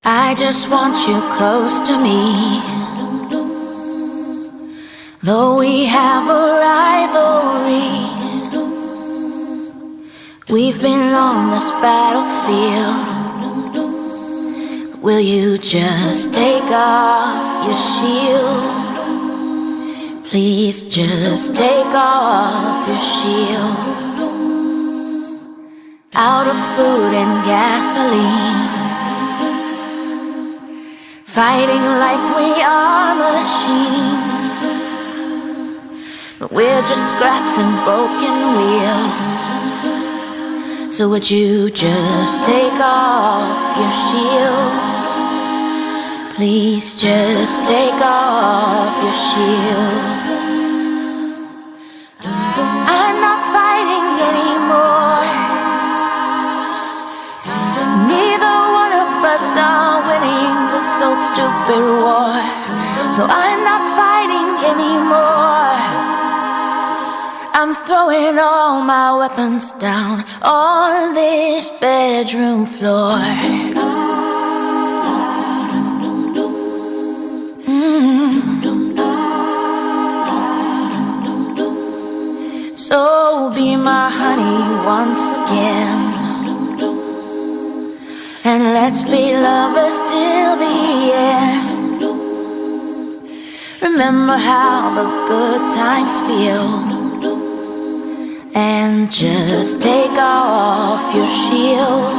I just want you close to me. Though we have a rivalry, we've been on this battlefield. Will you just take off your shield? Please just take off your shield. Out of food and gasoline, fighting like we are machines, but we're just scraps and broken wheels. So would you just take off your shield? Please just take off your shield. I'm not fighting anymore. Neither one of us are winning this old stupid war. So I'm not fighting anymore. I'm throwing all my weapons down on this bedroom floor. So be my honey once again, and let's be lovers till the end. Remember how the good times feel, and just take off your shield.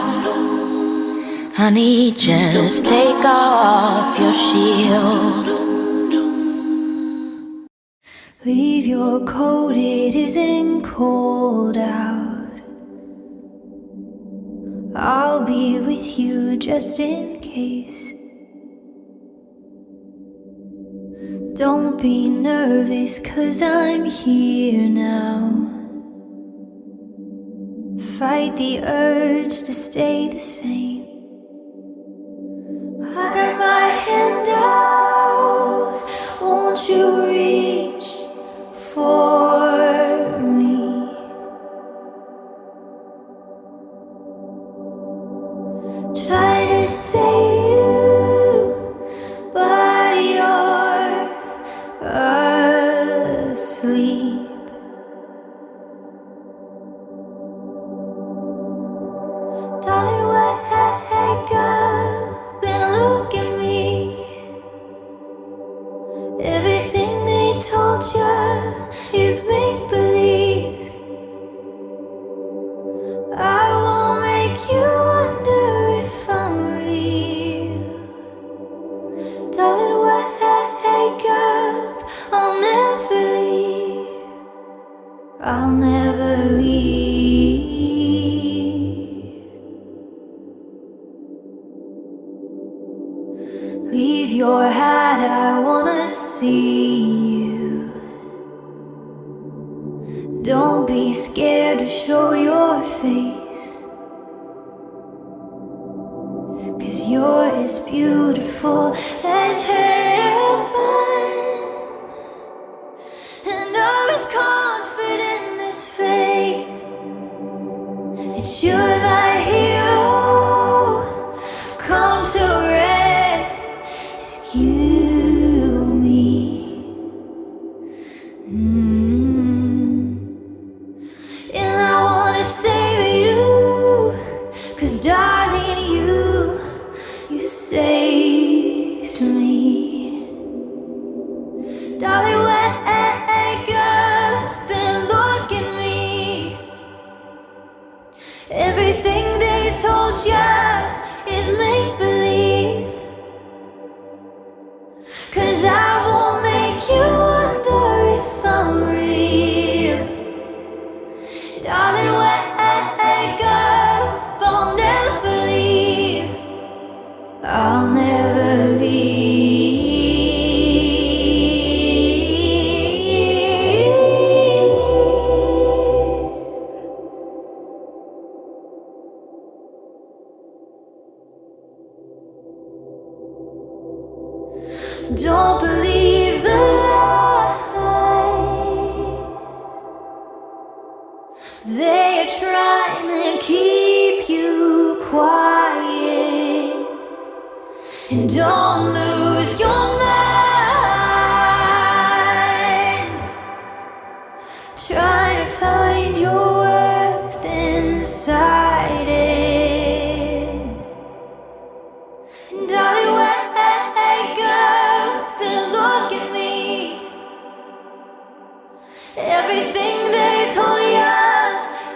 Honey, just take off your shield. Leave your coat, it isn't cold out. I'll be with you just in case. Don't be nervous, 'cause I'm here now. Fight the urge to stay the same. I got my hand out, won't you reach for me? Try to save you, but you're asleep. Darling, wake up and look at me. Everything they told you is make-believe. I won't make you wonder if I'm real. Darling, wake up, I'll never leave. I'll never leave. Leave your hat, I wanna see you. Don't be scared to show your face, 'cause you're as beautiful as heaven. And I'm as confident as faith that you're my hero. Come to rescue me. And I wanna save you, 'cause darling, you saved me. Darling, wake up and look at me. Everything they told you is make-believe, 'cause I won't make you wonder if I'm real. Darling, wake up, I'll never leave. I'll never leave. Don't believe the lies. They are trying to keep you quiet. And don't lose your mind, trying to find your worth inside it. And darling, wake up and look at me. Everything they told you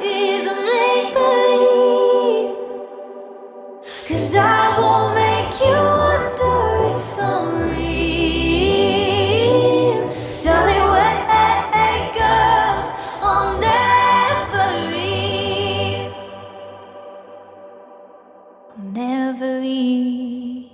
is a make-believe. 'Cause I won't make you wonder if I'm real. Darling, wake up, I'll never leave. I'll never leave.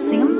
Sing